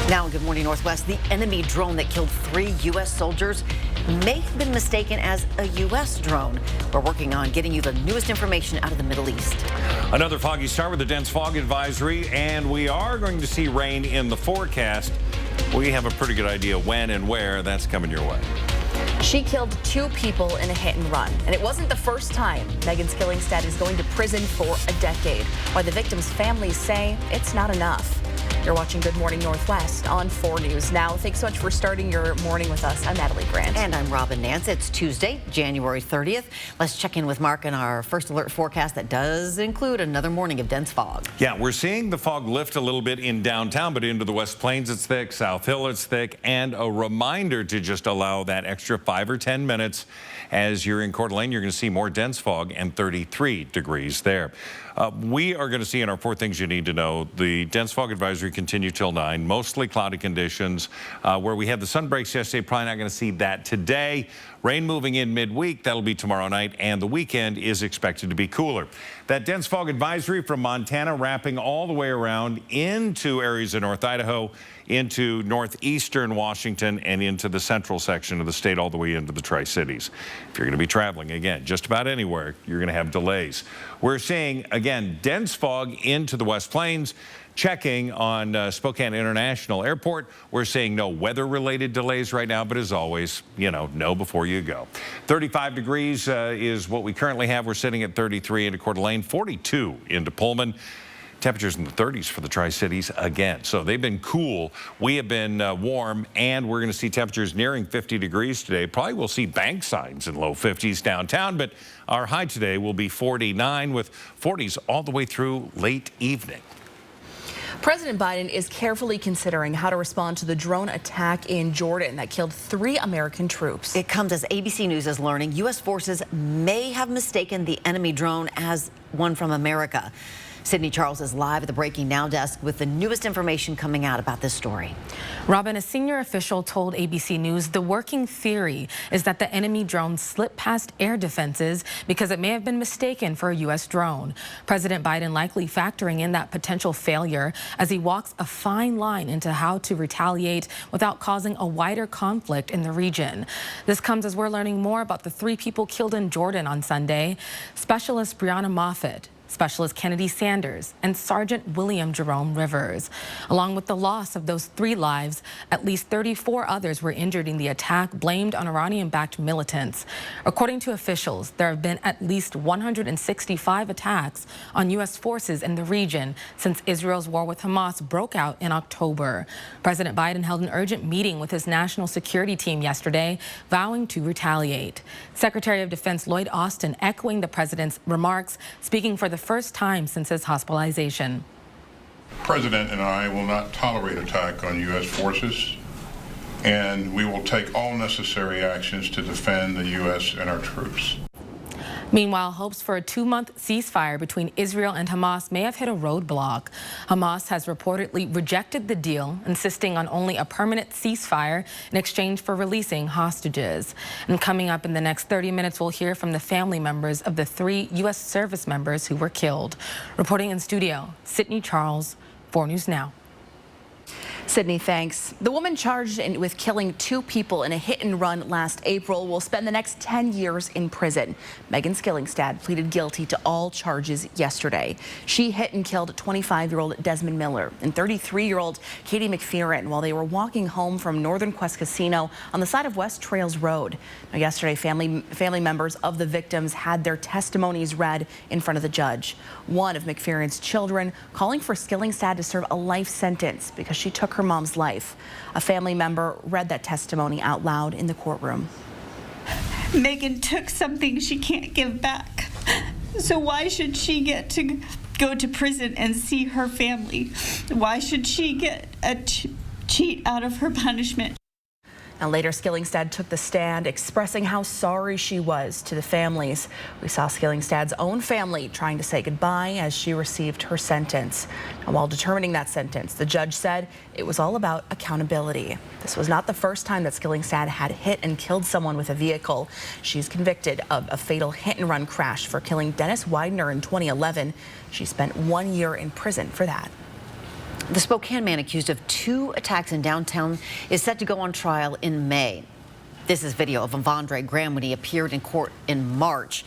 Now, Good Morning Northwest, the enemy drone that killed 3 U.S. soldiers may have been mistaken as a U.S. drone. We're working on getting you the newest information out of the Middle East. Another foggy start with a dense fog advisory, and we are going to see rain in the forecast. We have a pretty good idea when and where that's coming your way. She killed 2 people in a hit and run, and it wasn't the first time. Megan Skillingstad is going to prison for a decade, while the victims' families say it's not enough. You're watching Good Morning Northwest on 4 News Now. Thanks so much for starting your morning with us. I'm Natalie Grant. And I'm Robin Nance. It's Tuesday, January 30th. Let's check in with Mark on our first alert forecast that does include another morning of dense fog. Yeah, we're seeing the fog lift a little bit in downtown, but into the West Plains it's thick, South Hill it's thick, and a reminder to just allow that extra 5 or 10 minutes. As you're in Coeur d'Alene, you're going to see more dense fog and 33 degrees there. We are going to see in our 4 things you need to know. The dense fog advisory continue till 9. Mostly cloudy conditions. Where we had the sun breaks yesterday, probably not going to see that today. Rain moving in midweek. That'll be tomorrow night, and the weekend is expected to be cooler. That dense fog advisory from Montana wrapping all the way around into areas of North Idaho, into northeastern Washington, and into the central section of the state, all the way into the Tri-Cities. If you're going to be traveling, again, just about anywhere, you're going to have delays. We're seeing, again, dense fog into the West Plains. Checking on Spokane International Airport, we're seeing no weather-related delays right now, but as always, know before you go. 35 degrees is what we currently have. We're sitting at 33 into Coeur d'Alene, 42 into Pullman. Temperatures in the 30s for the Tri-Cities again. So they've been cool. We have been warm, and we're going to see temperatures nearing 50 degrees today. Probably we'll see bank signs in low 50s downtown, but our high today will be 49 with 40s all the way through late evening. President Biden is carefully considering how to respond to the drone attack in Jordan that killed 3 American troops. It comes as ABC News is learning U.S. forces may have mistaken the enemy drone as one from America. Sydney Charles is live at the Breaking Now desk with the newest information coming out about this story. Robin, a senior official told ABC News the working theory is that the enemy drone slipped past air defenses because it may have been mistaken for a U.S. drone. President Biden likely factoring in that potential failure as he walks a fine line into how to retaliate without causing a wider conflict in the region. This comes as we're learning more about the 3 people killed in Jordan on Sunday. Specialist Brianna Moffett, Specialist Kennedy Sanders, and Sergeant William Jerome Rivers. Along with the loss of those 3 lives, at least 34 others were injured in the attack blamed on Iranian-backed militants. According to officials, there have been at least 165 attacks on U.S. forces in the region since Israel's war with Hamas broke out in October. President Biden held an urgent meeting with his national security team yesterday, vowing to retaliate. Secretary of Defense Lloyd Austin echoing the president's remarks, speaking for the first time since his hospitalization. The President and I will not tolerate attack on U.S. forces, and we will take all necessary actions to defend the U.S. and our troops. Meanwhile, hopes for a 2-month ceasefire between Israel and Hamas may have hit a roadblock. Hamas has reportedly rejected the deal, insisting on only a permanent ceasefire in exchange for releasing hostages. And coming up in the next 30 minutes, we'll hear from the family members of the 3 U.S. service members who were killed. Reporting in studio, Sydney Charles, 4 News Now. Sydney, thanks. The woman charged with killing 2 people in a hit and run last April will spend the next 10 years in prison. Megan Skillingstad pleaded guilty to all charges yesterday. She hit and killed 25-year-old Desmond Miller and 33-year-old Katie McPherson while they were walking home from Northern Quest Casino on the side of West Trails Road. Now, yesterday, family members of the victims had their testimonies read in front of the judge. One of McPherson's children calling for Skillingstad to serve a life sentence because she took her mom's life. A family member read that testimony out loud in the courtroom. Megan took something she can't give back. So why should she get to go to prison and see her family? Why should she get a cheat out of her punishment? Now later, Skillingstad took the stand, expressing how sorry she was to the families. We saw Skillingstad's own family trying to say goodbye as she received her sentence. And while determining that sentence, the judge said it was all about accountability. This was not the first time that Skillingstad had hit and killed someone with a vehicle. She's convicted of a fatal hit-and-run crash for killing Dennis Widener in 2011. She spent 1 year in prison for that. The Spokane man accused of 2 attacks in downtown is set to go on trial in May. This is video of Avondre Graham when he appeared in court in March.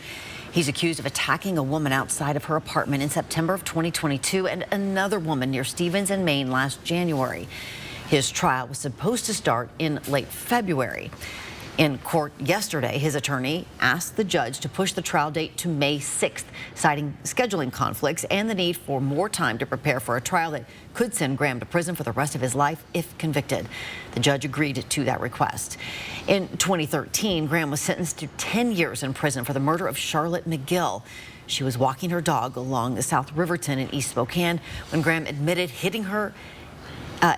He's accused of attacking a woman outside of her apartment in September of 2022 and another woman near Stevens in Maine last January. His trial was supposed to start in late February. In court yesterday, his attorney asked the judge to push the trial date to May 6th, citing scheduling conflicts and the need for more time to prepare for a trial that could send Graham to prison for the rest of his life if convicted. The judge agreed to that request. In 2013, Graham was sentenced to 10 years in prison for the murder of Charlotte McGill. She was walking her dog along the South Riverton in East Spokane when Graham admitted hitting her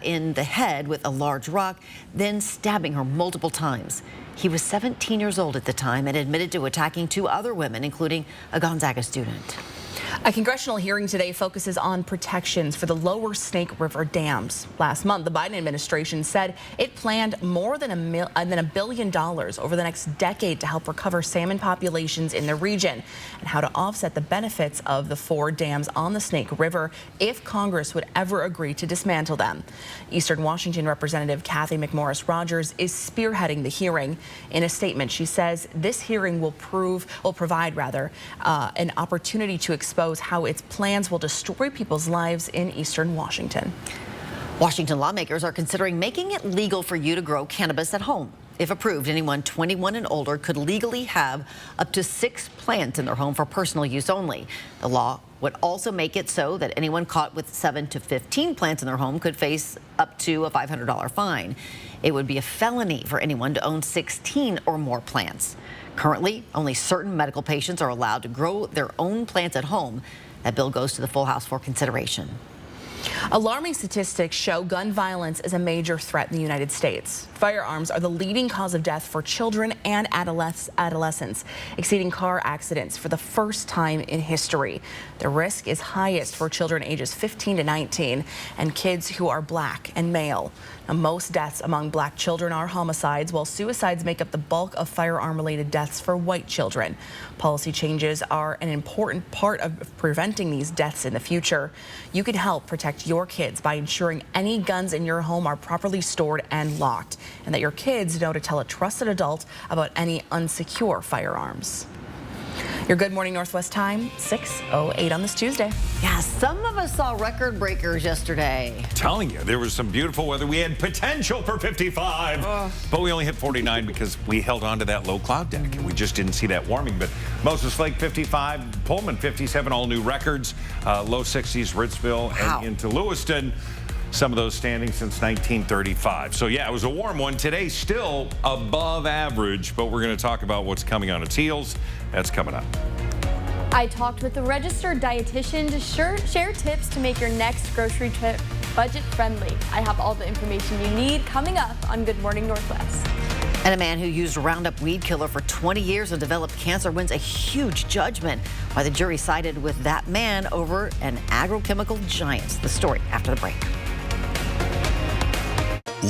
in the head with a large rock, then stabbing her multiple times. He was 17 years old at the time and admitted to attacking 2 other women, including a Gonzaga student. A congressional hearing today focuses on protections for the lower Snake River dams. Last month, the Biden administration said it planned more than $1 billion over the next decade to help recover salmon populations in the region and how to offset the benefits of the 4 dams on the Snake River if Congress would ever agree to dismantle them. Eastern Washington Representative Cathy McMorris Rodgers is spearheading the hearing. In a statement, she says this hearing will provide an opportunity to expose how its plans will destroy people's lives in Eastern Washington. Washington lawmakers are considering making it legal for you to grow cannabis at home. If approved, anyone 21 and older could legally have up to 6 plants in their home for personal use only. The law would also make it so that anyone caught with 7 to 15 plants in their home could face up to a $500 fine. It would be a felony for anyone to own 16 or more plants. Currently, only certain medical patients are allowed to grow their own plants at home. That bill goes to the full House for consideration. Alarming statistics show gun violence is a major threat in the United States. Firearms are the leading cause of death for children and adolescents, exceeding car accidents for the first time in history. The risk is highest for children ages 15 to 19 and kids who are Black and male. Now, most deaths among Black children are homicides, while suicides make up the bulk of firearm-related deaths for white children. Policy changes are an important part of preventing these deaths in the future. You can help protect your kids by ensuring any guns in your home are properly stored and locked, and that your kids know to tell a trusted adult about any unsecure firearms. Your Good Morning Northwest time, 6:08 on this Tuesday. Yeah, some of us saw record breakers yesterday. Telling you, there was some beautiful weather. We had potential for 55, but we only hit 49 because we held on to that low cloud deck and we just didn't see that warming. But Moses Lake 55, Pullman 57, all new records, low 60s, Ritzville and into Lewiston. Some of those standing since 1935. So yeah, it was a warm one. Today still above average, but we're going to talk about what's coming on its heels. That's coming up. I talked with a registered dietitian to share tips to make your next grocery trip budget friendly. I have all the information you need coming up on Good Morning Northwest. And a man who used Roundup weed killer for 20 years and developed cancer wins a huge judgment. Why the jury sided with that man over an agrochemical giant. The story after the break.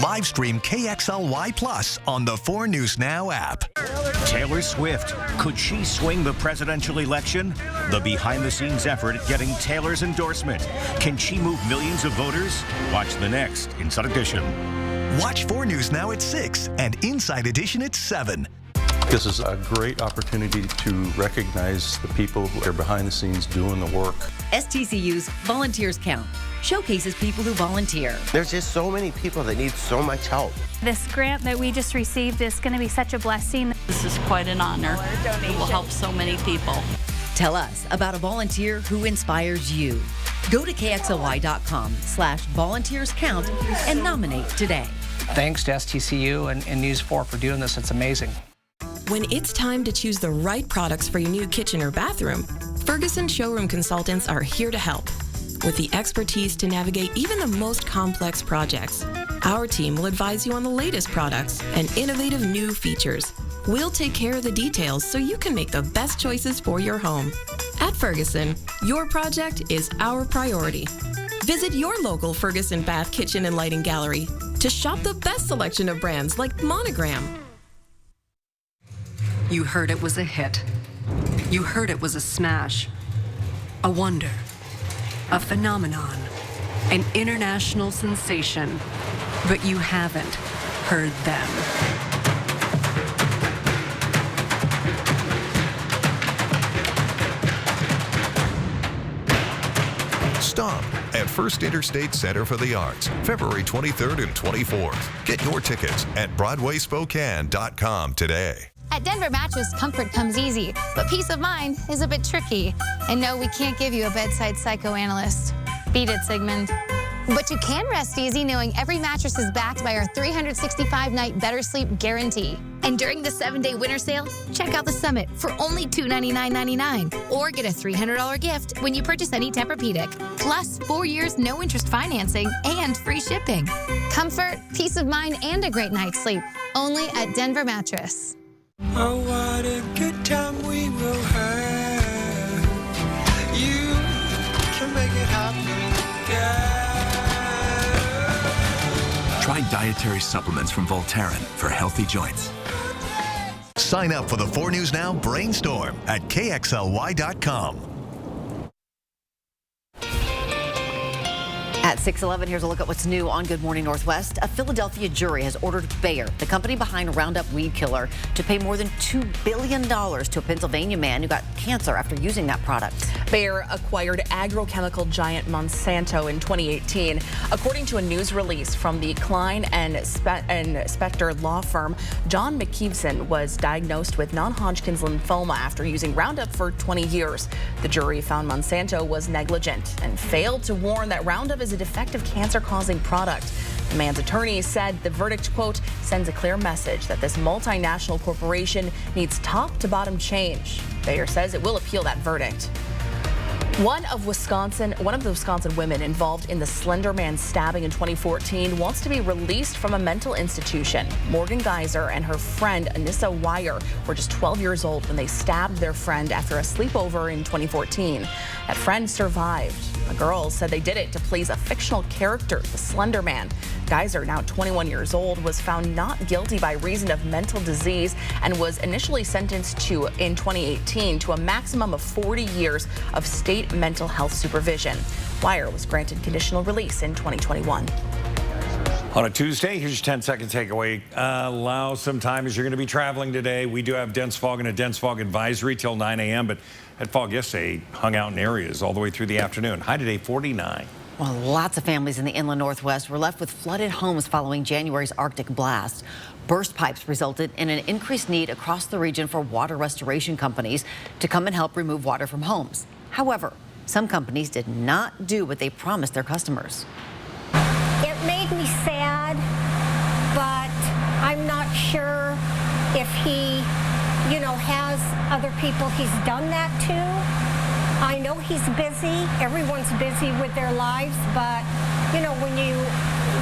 Live stream KXLY Plus on the 4 News Now app. Taylor Swift, could she swing the presidential election? The behind-the-scenes effort at getting Taylor's endorsement. Can she move millions of voters? Watch the next Inside Edition. Watch 4 News Now at 6 and Inside Edition at 7. This is a great opportunity to recognize the people who are behind the scenes doing the work. STCU's Volunteers Count showcases people who volunteer. There's just so many people that need so much help. This grant that we just received is going to be such a blessing. This is quite an honor. It will help so many people. Tell us about a volunteer who inspires you. Go to KXLY.com/volunteerscount and nominate today. Thanks to STCU and News 4 for doing this. It's amazing. When it's time to choose the right products for your new kitchen or bathroom, Ferguson Showroom Consultants are here to help. With the expertise to navigate even the most complex projects, our team will advise you on the latest products and innovative new features. We'll take care of the details so you can make the best choices for your home. At Ferguson, your project is our priority. Visit your local Ferguson Bath Kitchen and Lighting Gallery to shop the best selection of brands like Monogram. You heard it was a hit. You heard it was a smash. A wonder. A phenomenon. an international sensation, but you haven't heard them. Stomp at First Interstate Center for the Arts, February 23rd and 24th. Get your tickets at BroadwaySpokane.com today. At Denver Mattress, comfort comes easy, but peace of mind is a bit tricky. And no, we can't give you a bedside psychoanalyst. Beat it, Sigmund. But you can rest easy knowing every mattress is backed by our 365-night Better Sleep guarantee. And during the 7-day winter sale, check out the Summit for only $299.99. Or get a $300 gift when you purchase any Tempur-Pedic. Plus 4 years no-interest financing and free shipping. Comfort, peace of mind, and a great night's sleep. Only at Denver Mattress. Oh, what a good time we will have. You can make it happen, girl. Try dietary supplements from Voltaren for healthy joints. Sign up for the 4 News Now Brainstorm at KXLY.com. At 6:11, here's a look at what's new on Good Morning Northwest. A Philadelphia jury has ordered Bayer, the company behind Roundup weed killer, to pay more than $2 billion to a Pennsylvania man who got cancer after using that product. Bayer acquired agrochemical giant Monsanto in 2018. According to a news release from the Klein and Spector law firm, John McKeeson was diagnosed with non-Hodgkin's lymphoma after using Roundup for 20 years. The jury found Monsanto was negligent and failed to warn that Roundup is a defective cancer-causing product. The man's attorney said the verdict, quote, sends a clear message that this multinational corporation needs top-to-bottom change. Bayer says it will appeal that verdict. One of the Wisconsin women involved in the Slender Man stabbing in 2014 wants to be released from a mental institution. Morgan Geyser and her friend Anissa Weier were just 12 years old when they stabbed their friend after a sleepover in 2014. That friend survived. The girls said they did it to please a fictional character, the Slender Man. Geyser, now 21 years old, was found not guilty by reason of mental disease and was initially sentenced to, in 2018, to a maximum of 40 years of state mental health supervision. Weier was granted conditional release in 2021. On a Tuesday, here's your 10-second takeaway. Allow some time as you're going to be traveling today. We do have dense fog and a dense fog advisory till 9 a.m., but that fog yesterday hung out in areas all the way through the afternoon. High today, 49. Well, lots of families in the inland Northwest were left with flooded homes following January's Arctic blast. Burst pipes resulted in an increased need across the region for water restoration companies to come and help remove water from homes. However, some companies did not do what they promised their customers. It made me sad, but I'm not sure if he, has other people he's done that to. I know he's busy. Everyone's busy with their lives, but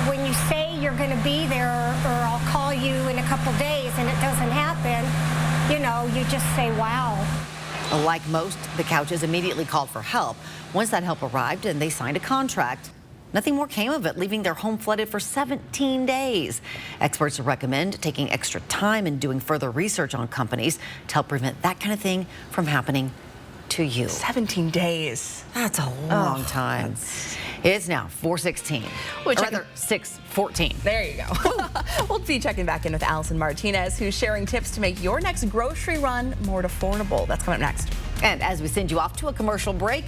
when you say you're going to be there, or I'll call you in a couple days, and it doesn't happen, you just say, wow. Like most, the Couches immediately called for help. Once that help arrived and they signed a contract, nothing more came of it, leaving their home flooded for 17 days. Experts recommend taking extra time and doing further research on companies to help prevent that kind of thing from happening to you. 17 days. That's a long time. It's now 4:16, or rather 6:14. There you go. We'll be checking back in with Allison Martinez, who's sharing tips to make your next grocery run more affordable. That's coming up next. And as we send you off to a commercial break,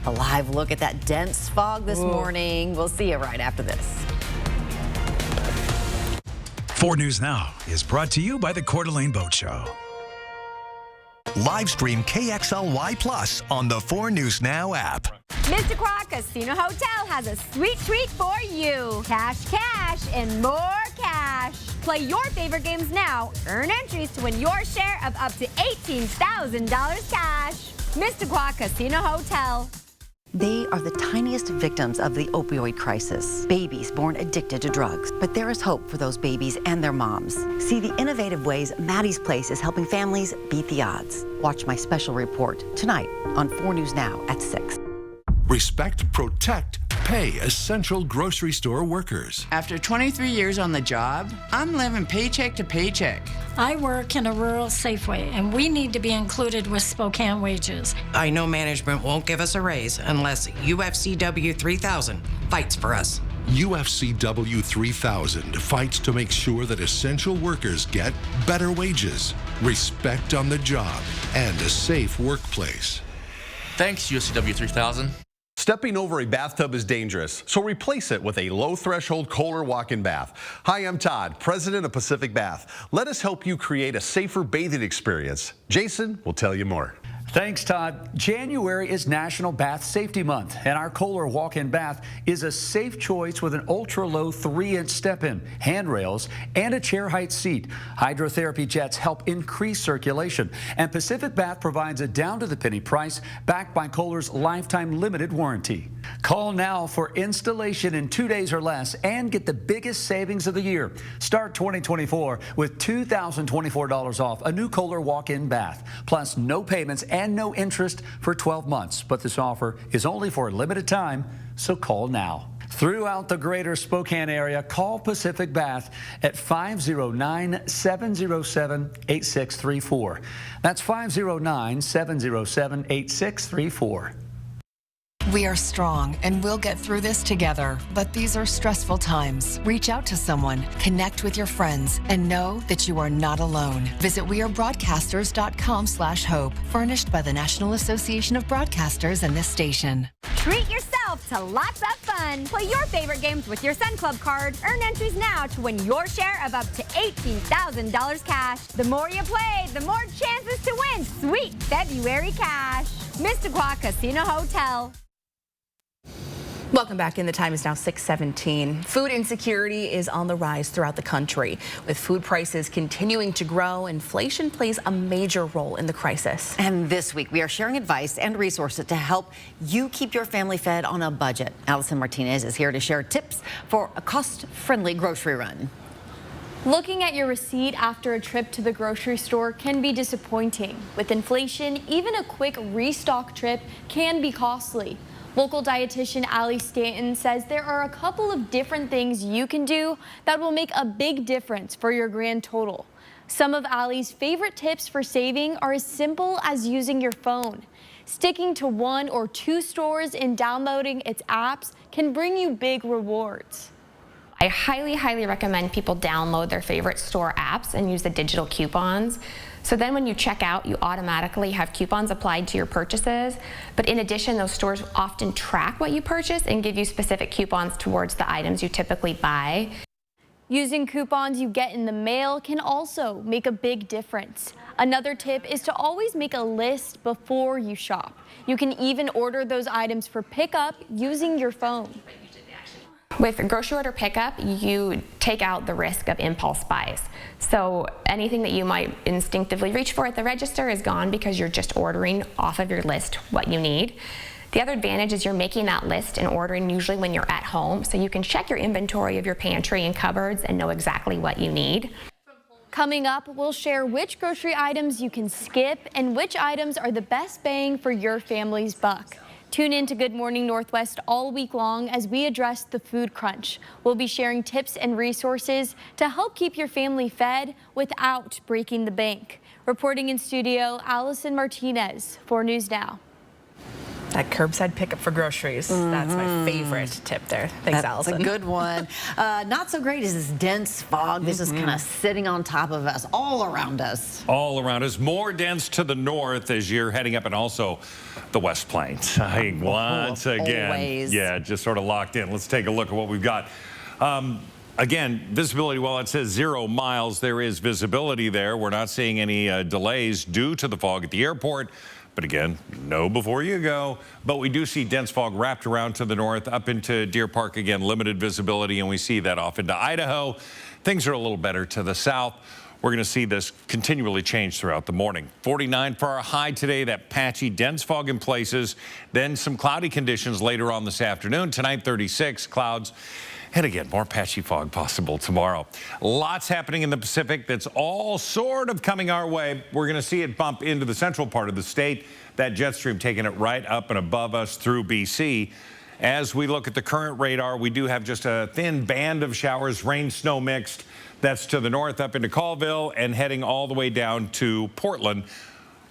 a live look at that dense fog this morning. We'll see you right after this. 4 News Now is brought to you by the Coeur d'Alene Boat Show. Live stream KXLY Plus on the 4 News Now app. Mr. Quad Casino Hotel has a sweet treat for you. Cash, cash, and more cash. Play your favorite games now. Earn entries to win your share of up to $18,000 cash. Mr. Quad Casino Hotel. They are the tiniest victims of the opioid crisis, babies born addicted to drugs. But there is hope for those babies and their moms. See the innovative ways Maddie's Place is helping families beat the odds. Watch my special report tonight on 4 News Now at 6. Respect, protect, Pay essential grocery store workers. After 23 years on the job, I'm living paycheck to paycheck. I work in a rural Safeway, and we need to be included with Spokane wages. I know management won't give us a raise unless UFCW 3000 fights for us. UFCW 3000 fights to make sure that essential workers get better wages, respect on the job, and a safe workplace. Thanks, UFCW 3000. Stepping over a bathtub is dangerous, so replace it with a low-threshold Kohler walk-in bath. Hi, I'm Todd, president of Pacific Bath. Let us help you create a safer bathing experience. Jason will tell you more. Thanks, Todd. January is National Bath Safety Month, and our Kohler walk-in bath is a safe choice with an ultra-low 3-inch step-in, handrails, and a chair height seat. Hydrotherapy jets help increase circulation, and Pacific Bath provides a down-to-the-penny price backed by Kohler's lifetime limited warranty. Call now for installation in 2 days or less and get the biggest savings of the year. Start 2024 with $2,024 off a new Kohler walk-in bath, plus no payments and no interest for 12 months. But this offer is only for a limited time, so call now. Throughout the greater Spokane area, call Pacific Bath at 509-707-8634. That's 509-707-8634. We are strong and we'll get through this together, but these are stressful times. Reach out to someone, connect with your friends, and know that you are not alone. Visit wearebroadcasters.com/hope, furnished by the National Association of Broadcasters and this station. Treat yourself to lots of fun. Play your favorite games with your Sun Club card. Earn entries now to win your share of up to $18,000 cash. The more you play, the more chances to win sweet February cash. Mississauga Casino Hotel. Welcome back in. The time is now 6:17. Food insecurity is on the rise throughout the country. With food prices continuing to grow, inflation plays a major role in the crisis. And this week, we are sharing advice and resources to help you keep your family fed on a budget. Allison Martinez is here to share tips for a cost-friendly grocery run. Looking at your receipt after a trip to the grocery store can be disappointing. With inflation, even a quick restock trip can be costly. Local dietitian Allie Stanton says there are a couple of different things you can do that will make a big difference for your grand total. Some of Allie's favorite tips for saving are as simple as using your phone. Sticking to 1 or 2 stores and downloading its apps can bring you big rewards. I highly recommend people download their favorite store apps and use the digital coupons. So then when you check out, you automatically have coupons applied to your purchases. But in addition, those stores often track what you purchase and give you specific coupons towards the items you typically buy. Using coupons you get in the mail can also make a big difference. Another tip is to always make a list before you shop. You can even order those items for pickup using your phone. With grocery order pickup, you take out the risk of impulse buys. So anything that you might instinctively reach for at the register is gone because you're just ordering off of your list what you need. The other advantage is you're making that list and ordering usually when you're at home, so you can check your inventory of your pantry and cupboards and know exactly what you need. Coming up, we'll share which grocery items you can skip and which items are the best bang for your family's buck. Tune in to Good Morning Northwest all week long as we address the food crunch. We'll be sharing tips and resources to help keep your family fed without breaking the bank. Reporting in studio, Allison Martinez, 4 News Now. That curbside pickup for groceries. That's my favorite tip there. Thanks, Allison. That's a good one. Not so great is this dense fog. This is kind of sitting on top of us, all around us. All around us. More dense to the north as you're heading up, and also the West Plains. Once again. Always. Yeah, just sort of locked in. Let's take a look at what we've got. Again, visibility, while it says 0 miles, there is visibility there. We're not seeing any delays due to the fog at the airport. But again, know before you go. But we do see dense fog wrapped around to the north, up into Deer Park. Again, limited visibility, and we see that off into Idaho. Things are a little better to the south. We're going to see this continually change throughout the morning. 49 for our high today, that patchy dense fog in places. Then some cloudy conditions later on this afternoon. Tonight, 36 clouds. And again, more patchy fog possible tomorrow. Lots happening in the Pacific that's all sort of coming our way. We're going to see it bump into the central part of the state. That jet stream taking it right up and above us through BC. As we look at the current radar, we do have just a thin band of showers, rain, snow mixed. That's to the north up into Colville and heading all the way down to Portland.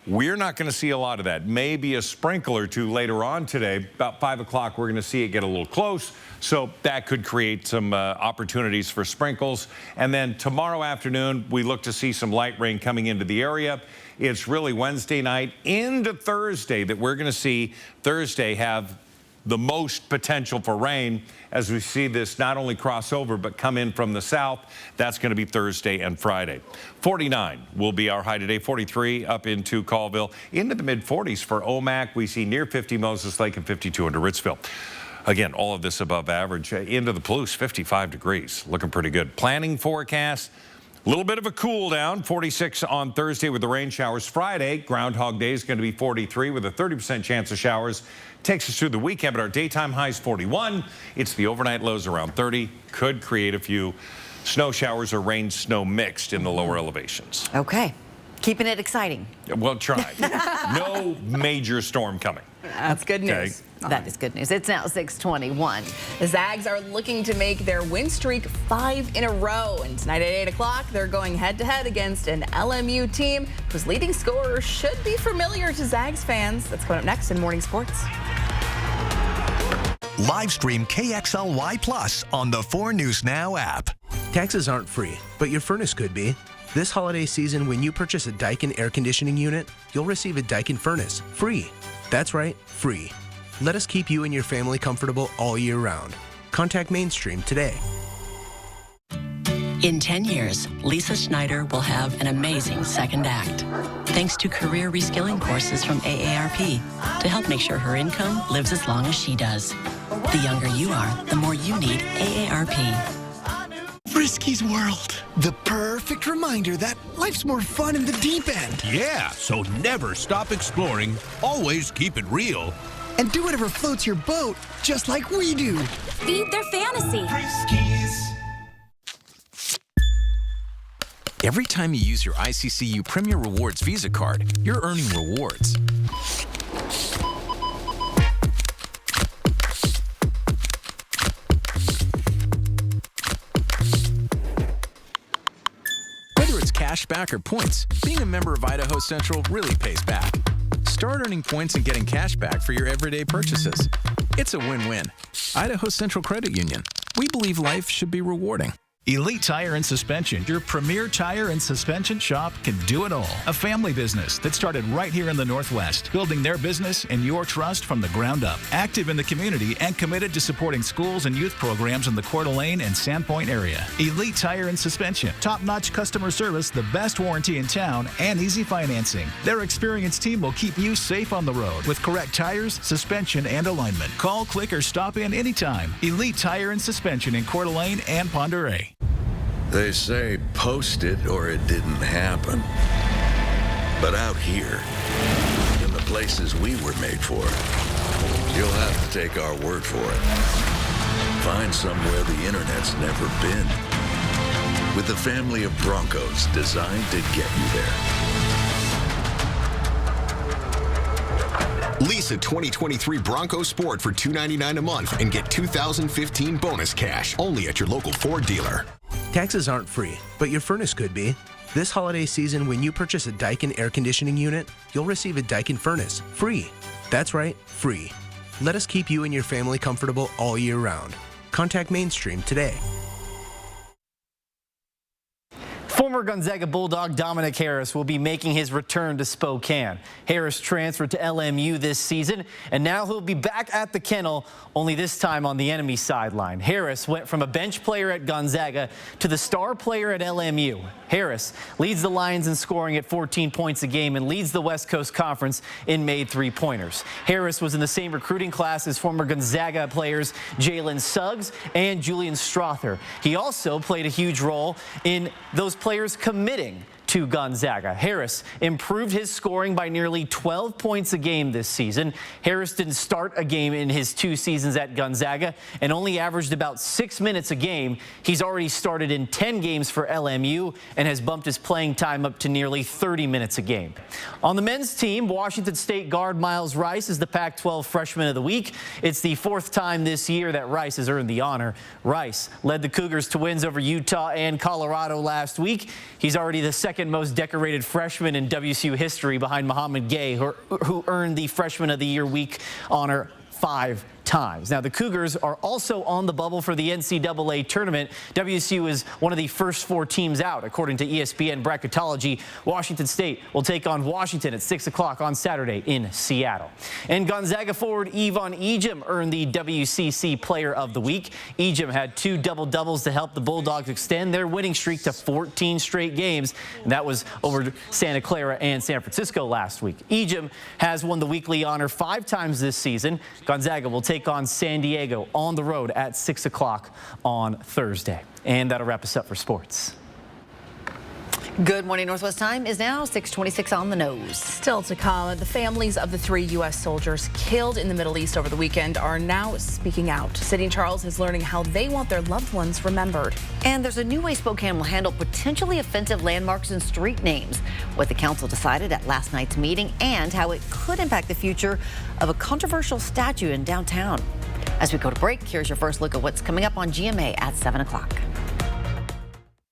We're not going to see a lot of that. Maybe a sprinkle or two later on today. About 5 o'clock, we're going to see it get a little close. So that could create some opportunities for sprinkles. And then tomorrow afternoon, we look to see some light rain coming into the area. It's really Wednesday night into Thursday that we're going to see Thursday have the most potential for rain as we see this not only cross over but come in from the south. That's going to be Thursday and Friday. 49 will be our high today. 43 up into Colville, into the mid-40s for Omak. We see near 50 Moses Lake and 52 into Ritzville. Again, all of this above average. Into the Palouse, 55 degrees, looking pretty good. Planning forecast. A little bit of a cool down, 46 on Thursday with the rain showers. Friday, Groundhog Day is going to be 43 with a 30% chance of showers. Takes us through the weekend, but our daytime highs 41. It's the overnight lows around 30. Could create a few snow showers or rain snow mixed in the lower elevations. Okay. Keeping it exciting. Well, try. No major storm coming. That's good news. Okay. That is good news. It's now 6:21. The Zags are looking to make their win streak 5 in a row. And tonight at 8 o'clock, they're going head-to-head against an LMU team whose leading scorer should be familiar to Zags fans. That's coming up next in Morning Sports. Live stream KXLY Plus on the 4 News Now app. Taxes aren't free, but your furnace could be. This holiday season, when you purchase a Daikin air conditioning unit, you'll receive a Daikin furnace free. That's right, free. Let us keep you and your family comfortable all year round. Contact Mainstream today. In 10 years, Lisa Schneider will have an amazing second act, thanks to career reskilling courses from AARP to help make sure her income lives as long as she does. The younger you are, the more you need AARP. Frisky's World, the perfect reminder that life's more fun in the deep end. Yeah, so never stop exploring, always keep it real. And do whatever floats your boat, just like we do. Feed their fantasy. Every time you use your ICCU Premier Rewards Visa card, you're earning rewards. Whether it's cash back or points, being a member of Idaho Central really pays back. Start earning points and getting cash back for your everyday purchases. It's a win-win. Idaho Central Credit Union. We believe life should be rewarding. Elite Tire and Suspension, your premier tire and suspension shop, can do it all. A family business that started right here in the Northwest, building their business and your trust from the ground up. Active in the community and committed to supporting schools and youth programs in the Coeur d'Alene and Sandpoint area. Elite Tire and Suspension, top-notch customer service, the best warranty in town, and easy financing. Their experienced team will keep you safe on the road with correct tires, suspension, and alignment. Call, click, or stop in anytime. Elite Tire and Suspension in Coeur d'Alene and Pend Oreille. They say post it or it didn't happen. But out here, in the places we were made for, you'll have to take our word for it. Find somewhere the internet's never been. With the family of Broncos designed to get you there. Lease a 2023 Bronco Sport for $299 a month and get 2015 bonus cash only at your local Ford dealer. Taxes aren't free, but your furnace could be. This holiday season, when you purchase a Daikin air conditioning unit, you'll receive a Daikin furnace free. That's right, free. Let us keep you and your family comfortable all year round. Contact Mainstream today. Former Gonzaga Bulldog Dominic Harris will be making his return to Spokane. Harris transferred to LMU this season, and now he'll be back at the kennel, only this time on the enemy sideline. Harris went from a bench player at Gonzaga to the star player at LMU. Harris leads the Lions in scoring at 14 points a game and leads the West Coast Conference in made three-pointers. Harris was in the same recruiting class as former Gonzaga players Jalen Suggs and Julian Strother. He also played a huge role in those players committing to Gonzaga. Harris improved his scoring by nearly 12 points a game this season. Harris didn't start a game in his 2 seasons at Gonzaga and only averaged about 6 minutes a game. He's already started in 10 games for LMU and has bumped his playing time up to nearly 30 minutes a game. On the men's team, Washington State guard Miles Rice is the Pac-12 Freshman of the Week. It's the 4th time this year that Rice has earned the honor. Rice led the Cougars to wins over Utah and Colorado last week. He's already the second most decorated freshman in WSU history behind Muhammad Gay, who earned the Freshman of the Year week honor 5 times. Now, the Cougars are also on the bubble for the NCAA tournament. WSU is one of the first 4 teams out, according to ESPN bracketology. Washington State will take on Washington at 6 o'clock on Saturday in Seattle. And Gonzaga forward Yvonne Ejim earned the WCC Player of the Week. Ejim had 2 double-doubles to help the Bulldogs extend their winning streak to 14 straight games, and that was over Santa Clara and San Francisco last week. Ejim has won the weekly honor 5 times this season. Gonzaga will take on San Diego on the road at 6 o'clock on Thursday. And that'll wrap us up for sports. Good morning. Northwest time is now 6:26 on the nose. Still to come, the families of the 3 U.S. soldiers killed in the Middle East over the weekend are now speaking out. Sydney Charles is learning how they want their loved ones remembered. And there's a new way Spokane will handle potentially offensive landmarks and street names. What the council decided at last night's meeting and how it could impact the future of a controversial statue in downtown. As we go to break, here's your first look at what's coming up on GMA at 7 o'clock.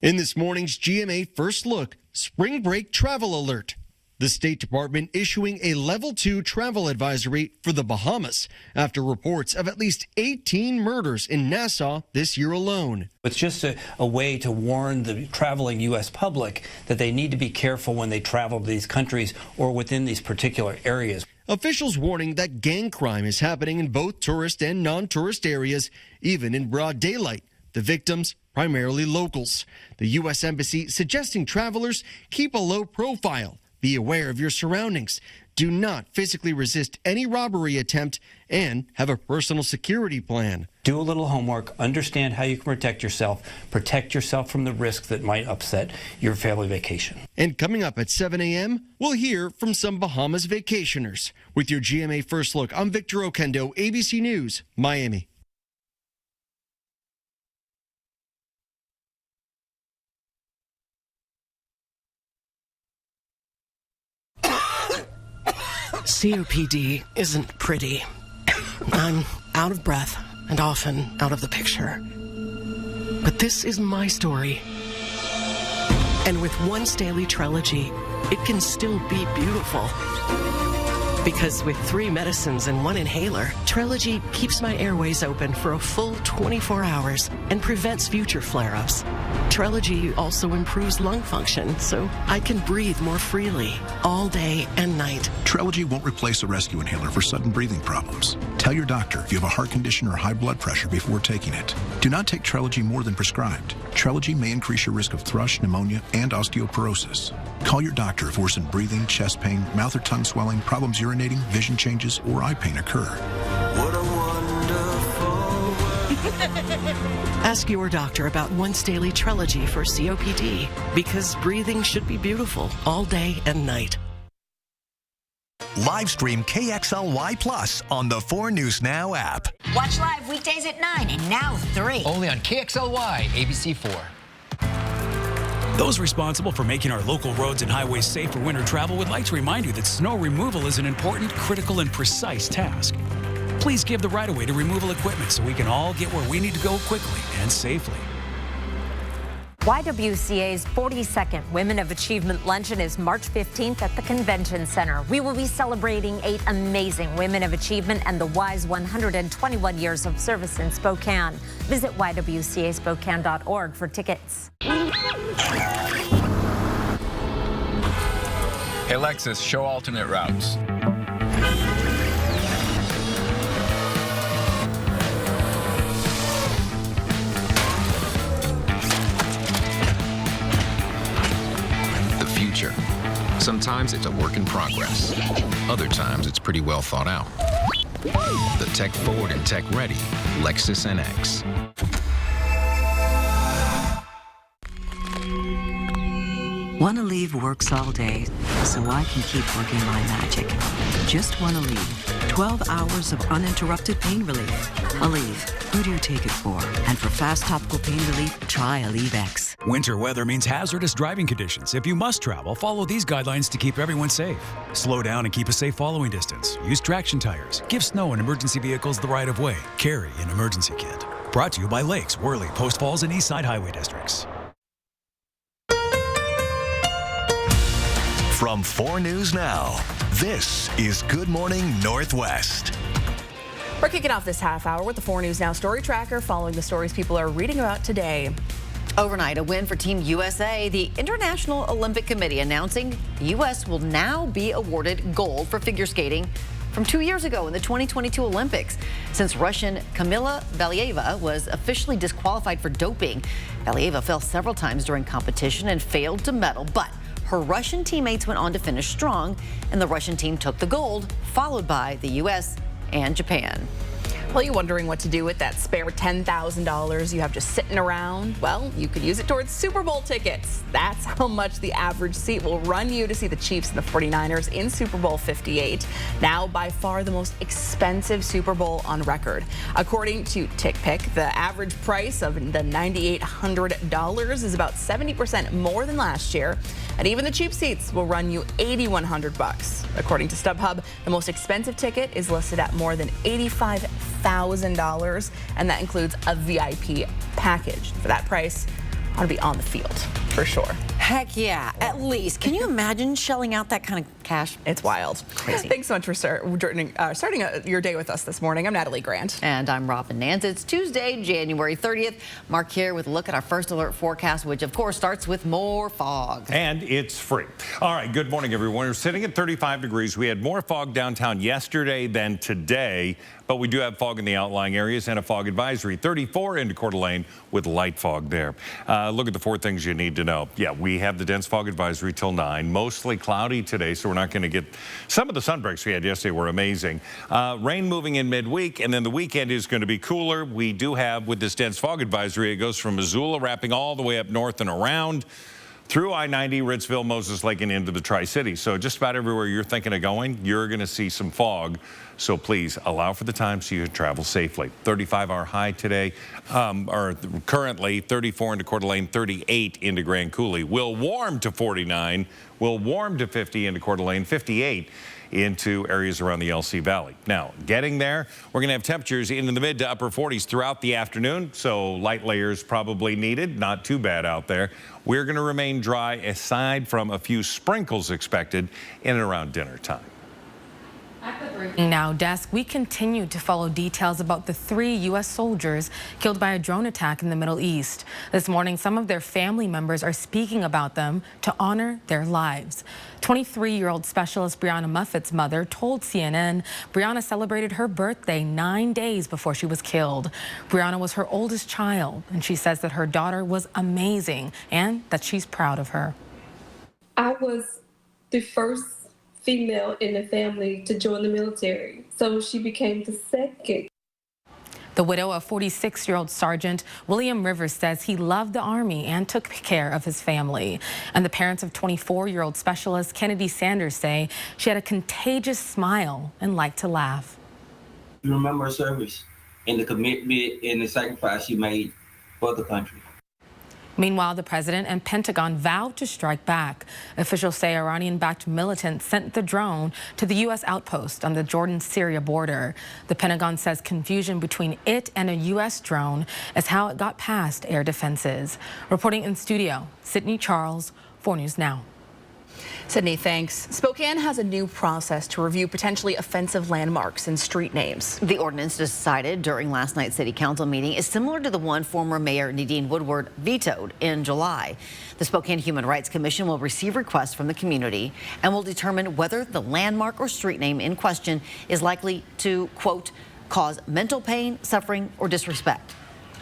In this morning's GMA First Look, spring break travel alert. The State Department issuing a level 2 travel advisory for the Bahamas after reports of at least 18 murders in Nassau this year alone. It's just a way to warn the traveling U.S. public that they need to be careful when they travel to these countries or within these particular areas. Officials warning that gang crime is happening in both tourist and non-tourist areas, even in broad daylight. The victims, primarily locals. The U.S. Embassy suggesting travelers keep a low profile, be aware of your surroundings, do not physically resist any robbery attempt, and have a personal security plan. Do a little homework, understand how you can protect yourself from the risk that might upset your family vacation. And coming up at 7 a.m., we'll hear from some Bahamas vacationers. With your GMA First Look, I'm Victor Oquendo, ABC News, Miami. COPD isn't pretty. I'm out of breath and often out of the picture. But this is my story. And with once daily Trelegy, it can still be beautiful. Because with 3 medicines and 1 inhaler, Trelegy keeps my airways open for a full 24 hours and prevents future flare-ups. Trelegy also improves lung function, so I can breathe more freely all day and night. Trelegy won't replace a rescue inhaler for sudden breathing problems. Tell your doctor if you have a heart condition or high blood pressure before taking it. Do not take Trelegy more than prescribed. Trelegy may increase your risk of thrush, pneumonia, and osteoporosis. Call your doctor if worsened breathing, chest pain, mouth or tongue swelling, problems urinating, vision changes, or eye pain occur. What a wonderful Ask your doctor about once daily Trelegy for COPD, because breathing should be beautiful all day and night. Live stream KXLY Plus on the 4 News Now app. Watch live weekdays at 9 and now 3. Only on KXLY, ABC 4. Those responsible for making our local roads and highways safe for winter travel would like to remind you that snow removal is an important, critical, and precise task. Please give the right-of-way to removal equipment so we can all get where we need to go quickly and safely. YWCA's 42nd Women of Achievement Luncheon is March 15th at the Convention Center. We will be celebrating 8 amazing women of achievement and the WISE 121 years of service in Spokane. Visit ywcaspokane.org for tickets. Hey, Lexus, show alternate routes. Sometimes it's a work in progress. Other times it's pretty well thought out. The tech forward and tech ready Lexus NX. OneAleve works all day, so I can keep working my magic. Just OneAleve. 12 hours of uninterrupted pain relief. Aleve, who do you take it for? And for fast topical pain relief, try Aleve X. Winter weather means hazardous driving conditions. If you must travel, follow these guidelines to keep everyone safe. Slow down and keep a safe following distance. Use traction tires. Give snow and emergency vehicles the right of way. Carry an emergency kit. Brought to you by Lakes, Worley, Post Falls, and Eastside Highway Districts. From 4 News Now, this is Good Morning Northwest. We're kicking off this half hour with the 4 News Now Story Tracker, following the stories people are reading about today. Overnight, a win for Team USA. The International Olympic Committee announcing the U.S. will now be awarded gold for figure skating from 2 years ago in the 2022 Olympics. Since Russian Kamila Valieva was officially disqualified for doping, Valieva fell several times during competition and failed to medal, but her Russian teammates went on to finish strong, and the Russian team took the gold, followed by the U.S. and Japan. Well, you wondering what to do with that spare $10,000 you have just sitting around? Well, you could use it towards Super Bowl tickets. That's how much the average seat will run you to see the Chiefs and the 49ers in Super Bowl 58. Now, by far the most expensive Super Bowl on record. According to TickPick, the average price of the $9,800 is about 70% more than last year. And even the cheap seats will run you $8,100. According to StubHub, the most expensive ticket is listed at more than $85,000, and that includes a VIP package. For that price, ought to be on the field, for sure. Heck yeah, at least. Can you imagine shelling out that kind of cash? It's wild. Crazy. Thanks so much for starting your day with us this morning. I'm Natalie Grant. And I'm Robin Nance. It's Tuesday, January 30th. Mark here with a look at our first alert forecast, which of course starts with more fog. And it's free. All right, good morning, everyone. We're sitting at 35 degrees. We had more fog downtown yesterday than today, but we do have fog in the outlying areas and a fog advisory. 34 into Coeur d'Alene with light fog there. Look at the 4 things you need to know. Yeah, we have the dense fog advisory till 9. Mostly cloudy today, so we're not going to get some of the sunbreaks we had yesterday were amazing. Rain moving in midweek, and then the weekend is going to be cooler. We do have, with this dense fog advisory, it goes from Missoula, wrapping all the way up north and around through I-90, Ritzville, Moses Lake, and into the Tri-Cities. So just about everywhere you're thinking of going, you're going to see some fog. So please allow for the time so you can travel safely. 35 our high today, or currently 34 into Coeur d'Alene, 38 into Grand Coulee. We'll warm to 49. We'll warm to 50 into Coeur d'Alene, 58 into areas around the LC Valley. Now, getting there, we're going to have temperatures into the mid to upper 40s throughout the afternoon, so light layers probably needed. Not too bad out there. We're going to remain dry aside from a few sprinkles expected in and around dinner time. At the Breaking Now desk, we continue to follow details about the 3 U.S. soldiers killed by a drone attack in the Middle East. This morning, some of their family members are speaking about them to honor their lives. 23-year-old Specialist Brianna Muffet's mother told CNN Brianna celebrated her birthday 9 days before she was killed. Brianna was her oldest child, and she says that her daughter was amazing and that she's proud of her. I was the first female in the family to join the military, so she became the second. The widow of 46-year-old Sergeant William Rivers says he loved the Army and took care of his family. And the parents of 24-year-old Specialist Kennedy Sanders say she had a contagious smile and liked to laugh. You remember her service and the commitment and the sacrifice she made for the country. Meanwhile, the president and Pentagon vowed to strike back. Officials say Iranian-backed militants sent the drone to the U.S. outpost on the Jordan-Syria border. The Pentagon says confusion between it and a U.S. drone is how it got past air defenses. Reporting in studio, Sydney Charles, 4 News Now. Sydney, thanks. Spokane has a new process to review potentially offensive landmarks and street names. The ordinance decided during last night's city council meeting is similar to the one former Mayor Nadine Woodward vetoed in July. The Spokane Human Rights Commission will receive requests from the community and will determine whether the landmark or street name in question is likely to, quote, cause mental pain, suffering, or disrespect.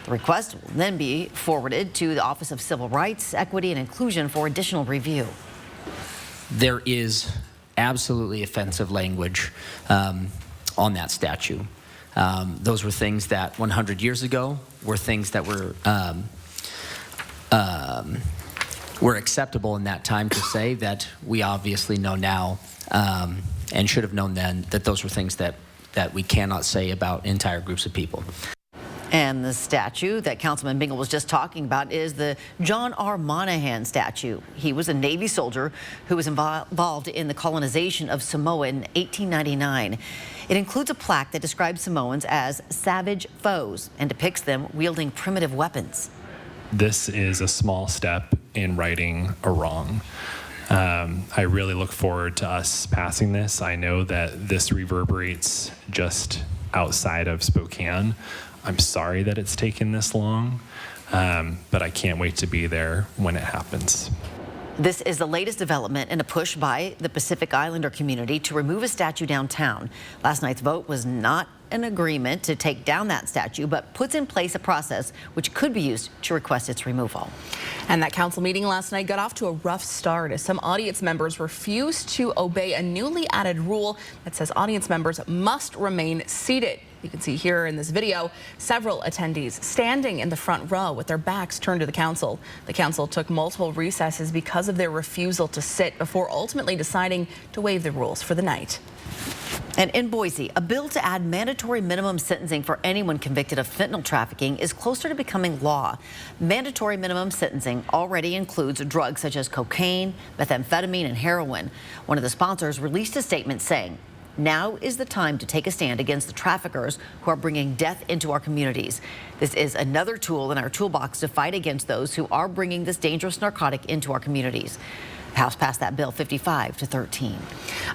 The request will then be forwarded to the Office of Civil Rights, Equity, and Inclusion for additional review. There is absolutely offensive language on that statue. Those were things that 100 years ago were things that were were acceptable in that time to say that we obviously know now and should have known then that those were things that we cannot say about entire groups of people. And the statue that Councilman Bingle was just talking about is the John R. Monahan statue. He was a Navy soldier who was involved in the colonization of Samoa in 1899. It includes a plaque that describes Samoans as savage foes and depicts them wielding primitive weapons. This is a small step in righting a wrong. I really look forward to us passing this. I know that this reverberates just outside of Spokane. I'm sorry that it's taken this long, but I can't wait to be there when it happens. This is the latest development in a push by the Pacific Islander community to remove a statue downtown. Last night's vote was not an agreement to take down that statue, but puts in place a process which could be used to request its removal. And that council meeting last night got off to a rough start as some audience members refused to obey a newly added rule that says audience members must remain seated. You can see here in this video several attendees standing in the front row with their backs turned to the council. The council took multiple recesses because of their refusal to sit before ultimately deciding to waive the rules for the night. And in Boise, a bill to add mandatory minimum sentencing for anyone convicted of fentanyl trafficking is closer to becoming law. Mandatory minimum sentencing already includes drugs such as cocaine, methamphetamine, and heroin. One of the sponsors released a statement saying, "Now is the time to take a stand against the traffickers who are bringing death into our communities. This is another tool in our toolbox to fight against those who are bringing this dangerous narcotic into our communities." The House passed that bill 55-13.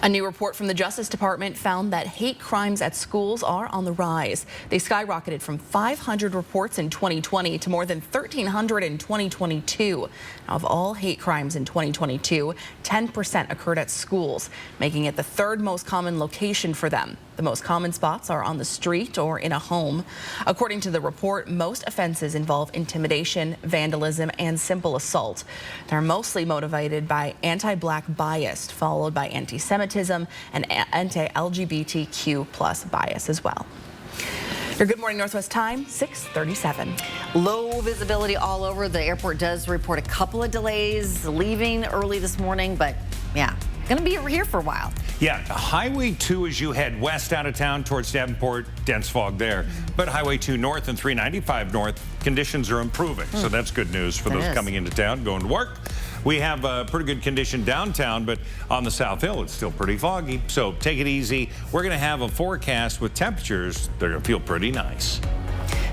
A new report from the Justice Department found that hate crimes at schools are on the rise. They skyrocketed from 500 reports in 2020 to more than 1,300 in 2022. Now, of all hate crimes in 2022, 10% occurred at schools, making it the third most common location for them. The most common spots are on the street or in a home. According to the report, most offenses involve intimidation, vandalism, and simple assault. They're mostly motivated by anti-Black bias, followed by anti-Semitism and anti-LGBTQ+ bias as well. Your Good Morning Northwest time, 6:37. Low visibility all over. The airport does report a couple of delays leaving early this morning, but yeah, going to be here for a while. Yeah, Highway 2 as you head west out of town towards Davenport, dense fog there. But Highway 2 north and 395 north, conditions are improving. So that's good news for those coming into town, going to work. We have a pretty good condition downtown, but on the South Hill, it's still pretty foggy. So take it easy. We're going to have a forecast with temperatures that are going to feel pretty nice.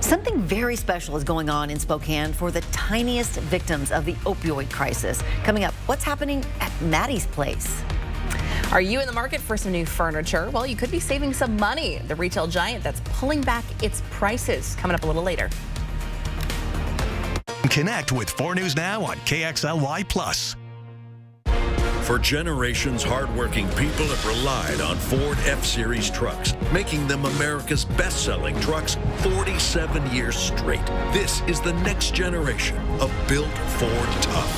Something very special is going on in Spokane for the tiniest victims of the opioid crisis. Coming up, what's happening at Maddie's Place? Are you in the market for some new furniture? Well, you could be saving some money. The retail giant that's pulling back its prices. Coming up a little later. Connect with 4 News Now on KXLY+. For generations, hardworking people have relied on Ford F-Series trucks, making them America's best-selling trucks 47 years straight. This is the next generation of built Ford tough.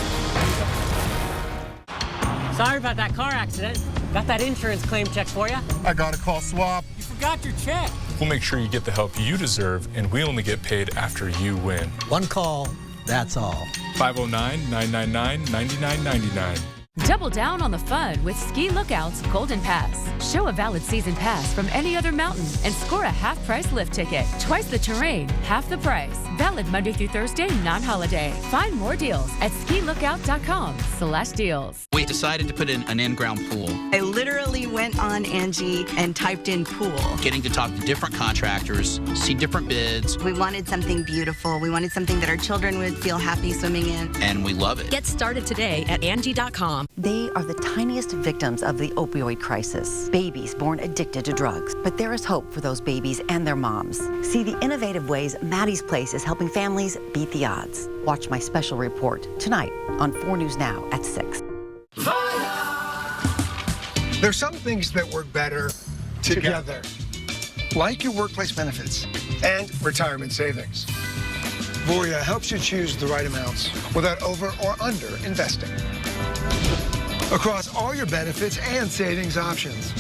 Sorry about that car accident. Got that insurance claim check for you. I got a call swap. You forgot your check. We'll make sure you get the help you deserve, and we only get paid after you win. One call, that's all. 509-999-9999. Double down on the fun with Ski Lookout's Golden Pass. Show a valid season pass from any other mountain and score a half-price lift ticket. Twice the terrain, half the price. Valid Monday through Thursday, non-holiday. Find more deals at skilookout.com/deals. We decided to put in an in-ground pool. I literally went on Angie and typed in pool. Getting to talk to different contractors, see different bids. We wanted something beautiful. We wanted something that our children would feel happy swimming in. And we love it. Get started today at Angie.com. They are the tiniest victims of the opioid crisis. Babies born addicted to drugs. But there is hope for those babies and their moms. See the innovative ways Maddie's Place is helping families beat the odds. Watch my special report tonight on 4 News Now at 6. There's some things that work better together, like your workplace benefits and retirement savings. Voya helps you choose the right amounts without over or under investing across all your benefits and savings options,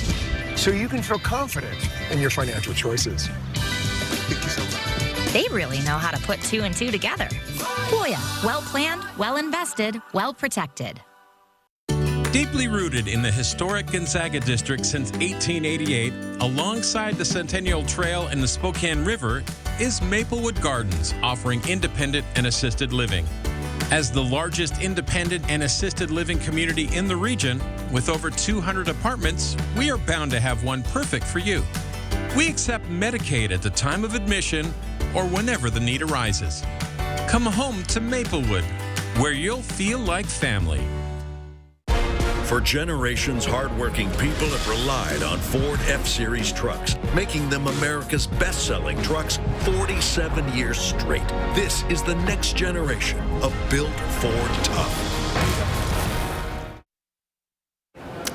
so you can feel confident in your financial choices. Thank you so much. They really know how to put 2 and 2 together. Voya, well planned, well invested, well protected. Deeply rooted in the historic Gonzaga district since 1888, alongside the Centennial Trail and the Spokane River, is Maplewood Gardens, offering independent and assisted living. As the largest independent and assisted living community in the region, with over 200 apartments, we are bound to have one perfect for you. We accept Medicaid at the time of admission or whenever the need arises. Come home to Maplewood, where you'll feel like family. For generations, hardworking people have relied on Ford F-Series trucks, making them America's best-selling trucks 47 years straight. This is the next generation of built Ford tough.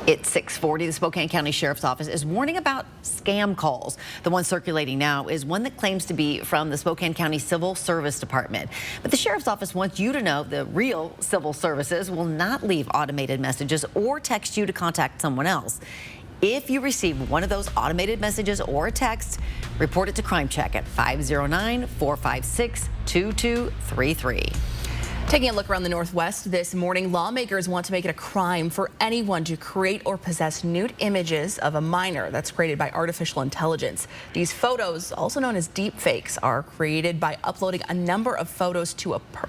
It's 6:40. The Spokane County Sheriff's Office is warning about scam calls. The one circulating now is one that claims to be from the Spokane County Civil Service Department. But the Sheriff's Office wants you to know the real civil services will not leave automated messages or text you to contact someone else. If you receive one of those automated messages or a text, report it to Crime Check at 509-456-2233. Taking a look around the Northwest this morning, lawmakers want to make it a crime for anyone to create or possess nude images of a minor that's created by artificial intelligence. These photos, also known as deepfakes, are created by uploading a number of photos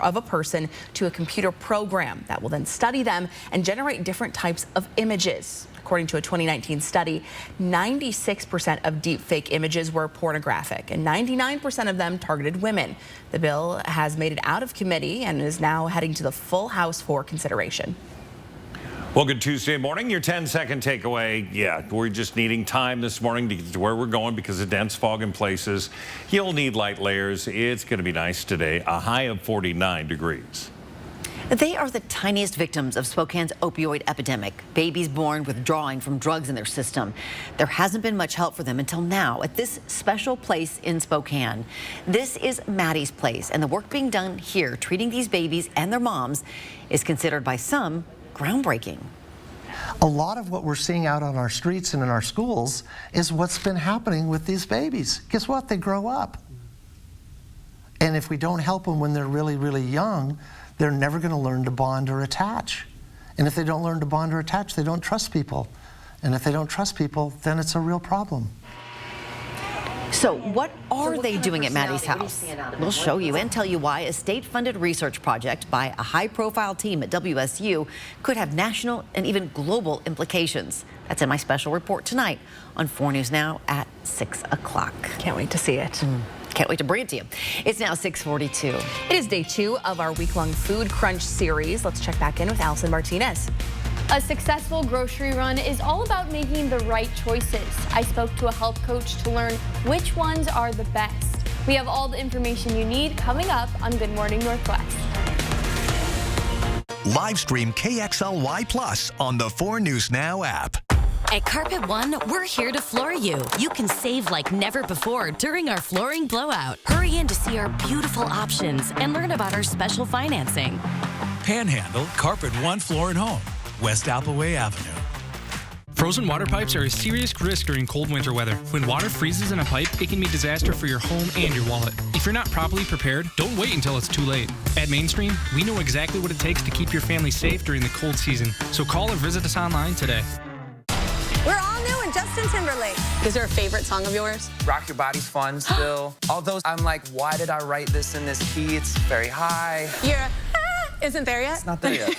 of a person to a computer program that will then study them and generate different types of images. According to a 2019 study, 96% of deepfake images were pornographic and 99% of them targeted women. The bill has made it out of committee and is now heading to the full House for consideration. Well, good Tuesday morning. Your 10-second takeaway. Yeah, we're just needing time this morning to get to where we're going because of dense fog in places. You'll need light layers. It's going to be nice today. A high of 49 degrees. They are the tiniest victims of Spokane's opioid epidemic, babies born withdrawing from drugs in their system. There hasn't been much help for them until now at this special place in Spokane. This is Maddie's Place, and the work being done here, treating these babies and their moms, is considered by some groundbreaking. A lot of what we're seeing out on our streets and in our schools is what's been happening with these babies. Guess what? They grow up. And if we don't help them when they're really, really young, they're never going to learn to bond or attach. And if they don't learn to bond or attach, they don't trust people. And if they don't trust people, then it's a real problem. So what are they doing at Maddie's house? We'll show you and tell you why a state-funded research project by a high-profile team at WSU could have national and even global implications. That's in my special report tonight on 4 News Now at 6 o'clock. Can't wait to see it. Can't wait to bring it to you. It's now 6:42. It is day 2 of our week-long Food Crunch series. Let's check back in with Allison Martinez. A successful grocery run is all about making the right choices. I spoke to a health coach to learn which ones are the best. We have all the information you need coming up on Good Morning Northwest. Live stream KXLY Plus on the 4 News Now app. At Carpet One, we're here to floor you. You can save like never before during our flooring blowout. Hurry in to see our beautiful options and learn about our special financing. Panhandle Carpet One Floor and Home, West Appleway Avenue. Frozen water pipes are a serious risk during cold winter weather. When water freezes in a pipe, it can be a disaster for your home and your wallet. If you're not properly prepared, don't wait until it's too late. At Mainstream, we know exactly what it takes to keep your family safe during the cold season. So call or visit us online today. We're all new and Justin Timberlake. Is there a favorite song of yours? Rock Your Body's fun still. Although I'm like, why did I write this in this key? It's very high. Isn't there yet? It's not there yet.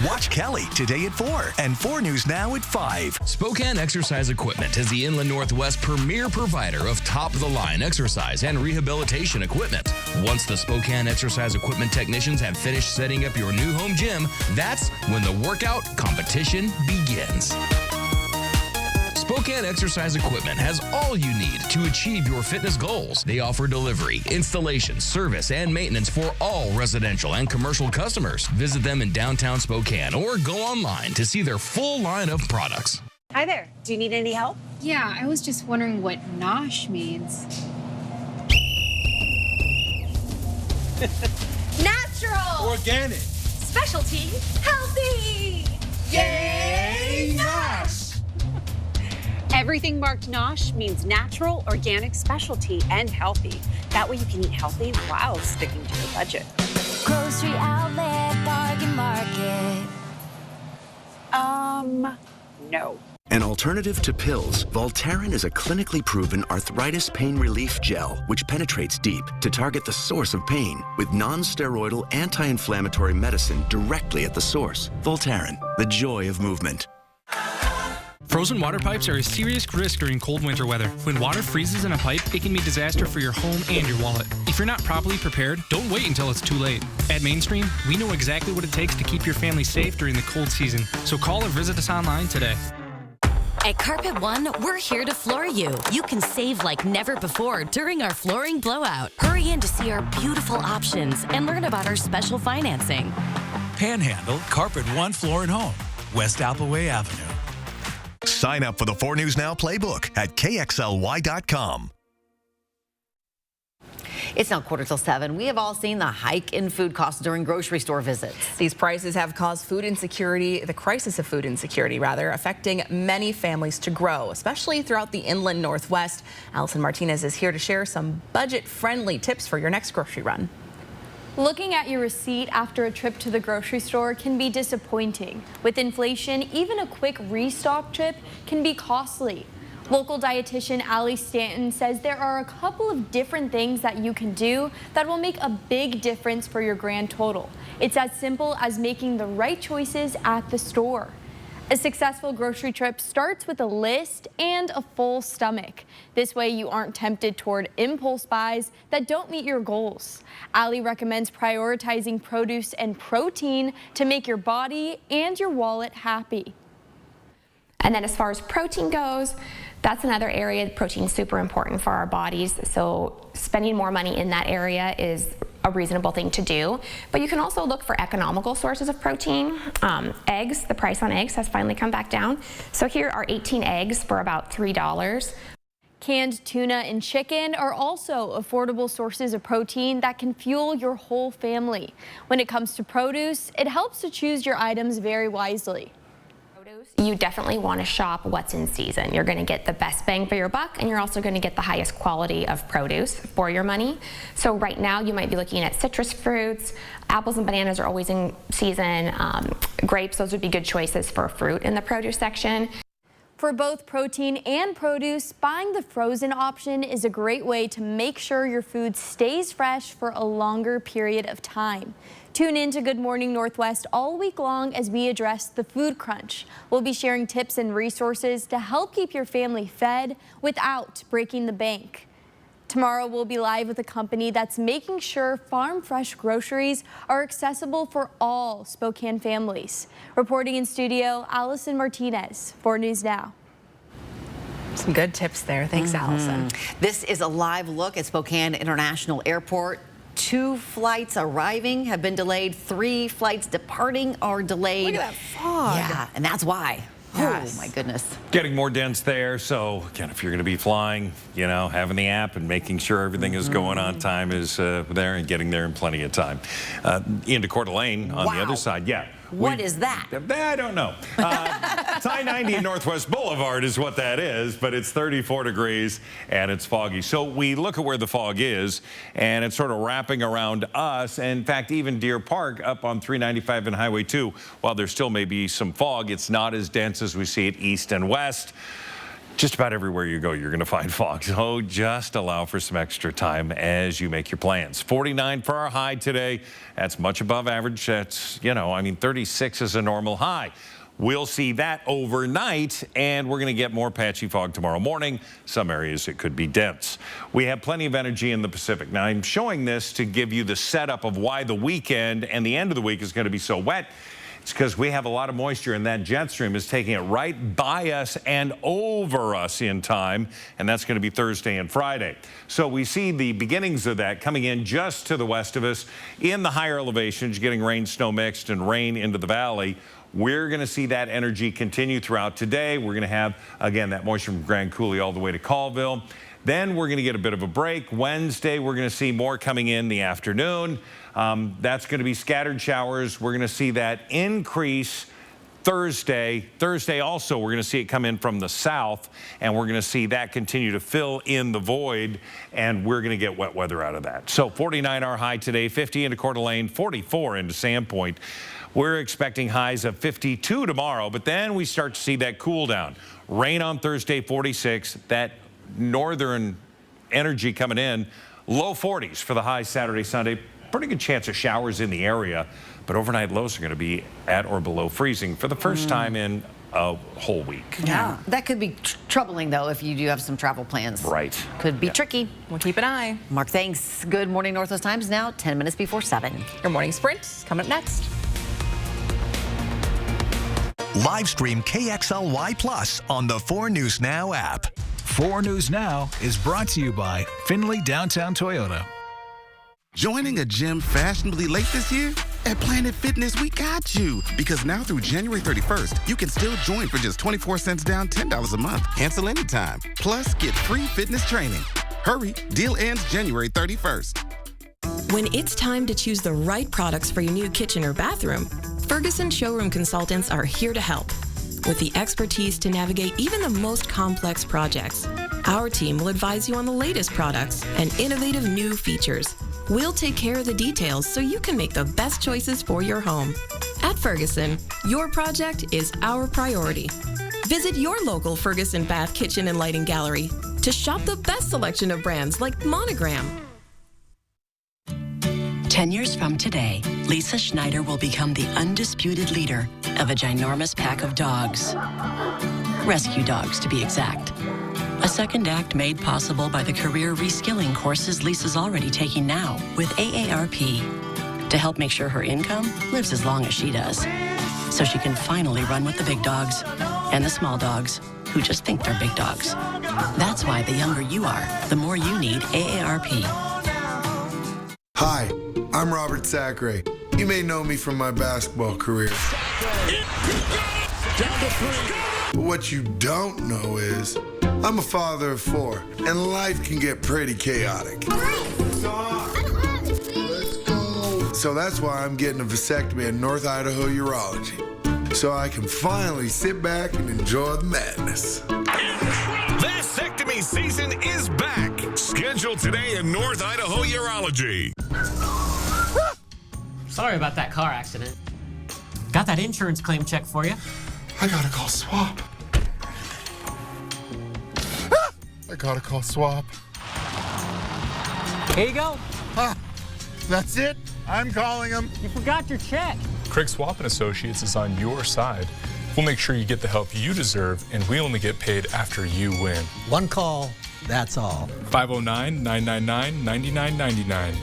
Watch Kelly today at 4 and 4 News Now at 5. Spokane Exercise Equipment is the Inland Northwest premier provider of top-of-the-line exercise and rehabilitation equipment. Once the Spokane Exercise Equipment technicians have finished setting up your new home gym, that's when the workout competition begins. Spokane Exercise Equipment has all you need to achieve your fitness goals. They offer delivery, installation, service, and maintenance for all residential and commercial customers. Visit them in downtown Spokane or go online to see their full line of products. Hi there. Do you need any help? Yeah, I was just wondering what nosh means. Natural. Organic. Specialty. Healthy. Yay, Nosh. Everything marked NOSH means natural, organic, specialty, and healthy. That way you can eat healthy while sticking to your budget. Grocery outlet, bargain market. No. An alternative to pills, Voltaren is a clinically proven arthritis pain relief gel which penetrates deep to target the source of pain with non-steroidal anti-inflammatory medicine directly at the source. Voltaren, the joy of movement. Frozen water pipes are a serious risk during cold winter weather. When water freezes in a pipe, it can be a disaster for your home and your wallet. If you're not properly prepared, don't wait until it's too late. At Mainstream, we know exactly what it takes to keep your family safe during the cold season. So call or visit us online today. At Carpet One, we're here to floor you. You can save like never before during our flooring blowout. Hurry in to see our beautiful options and learn about our special financing. Panhandle Carpet One Floor and Home, West Appleway Avenue. Sign up for the 4 News Now playbook at KXLY.com. It's now 6:45. We have all seen the hike in food costs during grocery store visits. These prices have caused the crisis of food insecurity, affecting many families to grow, especially throughout the inland Northwest. Allison Martinez is here to share some budget-friendly tips for your next grocery run. Looking at your receipt after a trip to the grocery store can be disappointing. With inflation, even a quick restock trip can be costly. Local dietitian Allie Stanton says there are a couple of different things that you can do that will make a big difference for your grand total. It's as simple as making the right choices at the store. A successful grocery trip starts with a list and a full stomach. This way you aren't tempted toward impulse buys that don't meet your goals. Allie recommends prioritizing produce and protein to make your body and your wallet happy. And then as far as protein goes, that's another area. Protein's super important for our bodies, so spending more money in that area is a reasonable thing to do. But you can also look for economical sources of protein. Eggs, the price on eggs has finally come back down. So here are 18 eggs for about $3. Canned tuna and chicken are also affordable sources of protein that can fuel your whole family. When it comes to produce, it helps to choose your items very wisely. You definitely want to shop what's in season. You're going to get the best bang for your buck, and you're also going to get the highest quality of produce for your money. So right now you might be looking at citrus fruits. Apples and bananas are always in season. Grapes, those would be good choices for fruit in the produce section. For both protein and produce, buying the frozen option is a great way to make sure your food stays fresh for a longer period of time. Tune in to Good Morning Northwest all week long as we address the food crunch. We'll be sharing tips and resources to help keep your family fed without breaking the bank. Tomorrow we'll be live with a company that's making sure farm fresh groceries are accessible for all Spokane families. Reporting in studio, Allison Martinez, 4 News Now. Some good tips there. Thanks, Allison. This is a live look at Spokane International Airport. 2 flights arriving have been delayed. 3 flights departing are delayed. Look at that fog. Yeah, and that's why. Yes. Oh, my goodness. Getting more dense there. So, again, if you're going to be flying, you know, having the app and making sure everything is going on time is there and getting there in plenty of time. Into Coeur d'Alene on the other side. Yeah. What is that? I don't know. It's I-90 and Northwest Boulevard is what that is, but it's 34 degrees and it's foggy. So we look at where the fog is, and it's sort of wrapping around us. And in fact, even Deer Park up on 395 and Highway 2, while there still may be some fog, it's not as dense as we see it east and west. Just about everywhere you go, you're going to find fog. So just allow for some extra time as you make your plans. 49 for our high today. That's much above average. That's, 36 is a normal high. We'll see that overnight, and we're going to get more patchy fog tomorrow morning. Some areas it could be dense. We have plenty of energy in the Pacific. Now, I'm showing this to give you the setup of why the weekend and the end of the week is going to be so wet. It's because we have a lot of moisture, and that jet stream is taking it right by us and over us in time, and that's going to be Thursday and Friday. So we see the beginnings of that coming in just to the west of us in the higher elevations, getting rain, snow mixed, and rain into the valley. We're going to see that energy continue throughout today. We're going to have, again, that moisture from Grand Coulee all the way to Colville. Then we're going to get a bit of a break. Wednesday, we're going to see more coming in the afternoon. That's going to be scattered showers. We're going to see that increase Thursday also, we're going to see it come in from the south, and we're going to see that continue to fill in the void, and we're going to get wet weather out of that. So 49 our high today, 50 into Coeur d'Alene, 44 into Sandpoint. We're expecting highs of 52 tomorrow, but then we start to see that cool down. Rain on Thursday, 46. That northern energy coming in, low 40s for the high Saturday, Sunday. Pretty good chance of showers in the area, but overnight lows are going to be at or below freezing for the first time in a whole week. Yeah, that could be troubling, though, if you do have some travel plans. Right. Could be tricky. We'll keep an eye. Mark, thanks. Good morning, Northwest Times now, 10 minutes before 7. Your morning sprint is coming up next. Live stream KXLY Plus on the 4 News Now app. 4 News Now is brought to you by Findlay Downtown Toyota. Joining a gym fashionably late this year? At Planet Fitness, we got you. Because now through January 31st, you can still join for just 24 cents down, $10 a month. Cancel anytime. Plus, get free fitness training. Hurry, deal ends January 31st. When it's time to choose the right products for your new kitchen or bathroom, Ferguson Showroom Consultants are here to help. With the expertise to navigate even the most complex projects, our team will advise you on the latest products and innovative new features. We'll take care of the details so you can make the best choices for your home. At Ferguson, your project is our priority. Visit your local Ferguson Bath Kitchen and Lighting Gallery to shop the best selection of brands like Monogram. 10 years from today, Lisa Schneider will become the undisputed leader of a ginormous pack of dogs. Rescue dogs, to be exact. A second act made possible by the career reskilling courses Lisa's already taking now with AARP to help make sure her income lives as long as she does, so she can finally run with the big dogs and the small dogs who just think they're big dogs. That's why the younger you are, the more you need AARP. Hi, I'm Robert Sacre. You may know me from my basketball career. But what you don't know is I'm a father of 4, and life can get pretty chaotic. So that's why I'm getting a vasectomy at North Idaho Urology, so I can finally sit back and enjoy the madness. Vasectomy season is back. Scheduled today in North Idaho Urology. Sorry about that car accident. Got that insurance claim check for you. I gotta call SWAP. I gotta call SWAP. Here you go. That's it? I'm calling them. You forgot your check. Craig Swap & Associates is on your side. We'll make sure you get the help you deserve, and we only get paid after you win. One call, that's all. 509-999-9999.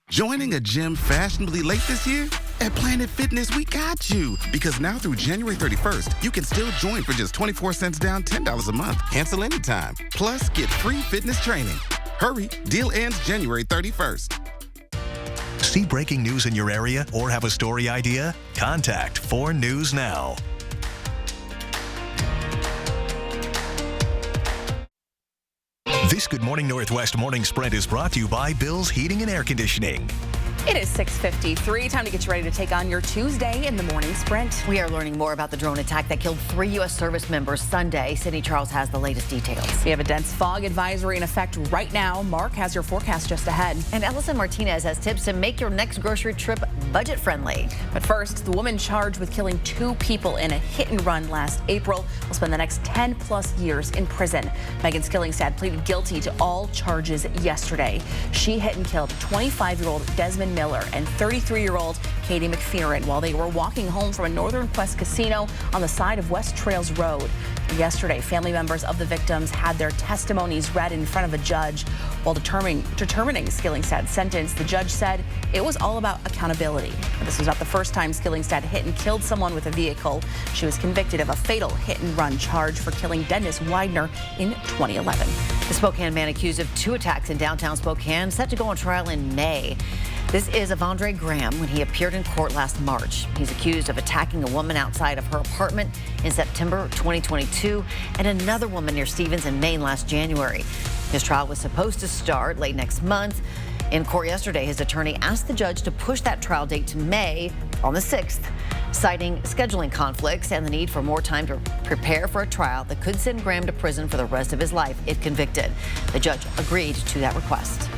Joining a gym fashionably late this year? At Planet Fitness, we got you. Because now through January 31st, you can still join for just 24 cents down, $10 a month. Cancel anytime. Plus, get free fitness training. Hurry, deal ends January 31st. See breaking news in your area or have a story idea? Contact 4 News Now. This Good Morning Northwest Morning Sprint is brought to you by Bill's Heating and Air Conditioning. It is 6:53. Time to get you ready to take on your Tuesday in the morning sprint. We are learning more about the drone attack that killed 3 U.S. service members Sunday. Sydney Charles has the latest details. We have a dense fog advisory in effect right now. Mark has your forecast just ahead. And Ellison Martinez has tips to make your next grocery trip budget friendly. But first, the woman charged with killing 2 people in a hit and run last April will spend the next 10 plus years in prison. Megan Skillingstad pleaded guilty to all charges yesterday. She hit and killed 25-year-old Desmond Miller and 33-year-old Katie McPherson while they were walking home from a Northern Quest casino on the side of West Trails Road. Yesterday, family members of the victims had their testimonies read in front of a judge. While determining Skillingstad's sentence, the judge said it was all about accountability. This was not the first time Skillingstad hit and killed someone with a vehicle. She was convicted of a fatal hit and run charge for killing Dennis Widener in 2011. The Spokane man accused of 2 attacks in downtown Spokane set to go on trial in May. This is Avondre Graham when he appeared in court last March. He's accused of attacking a woman outside of her apartment in September 2022 and another woman near Stevens in Maine last January. His trial was supposed to start late next month. In court yesterday, his attorney asked the judge to push that trial date to May on the 6th. citing scheduling conflicts and the need for more time to prepare for a trial that could send Graham to prison for the rest of his life if convicted. The judge agreed to that request.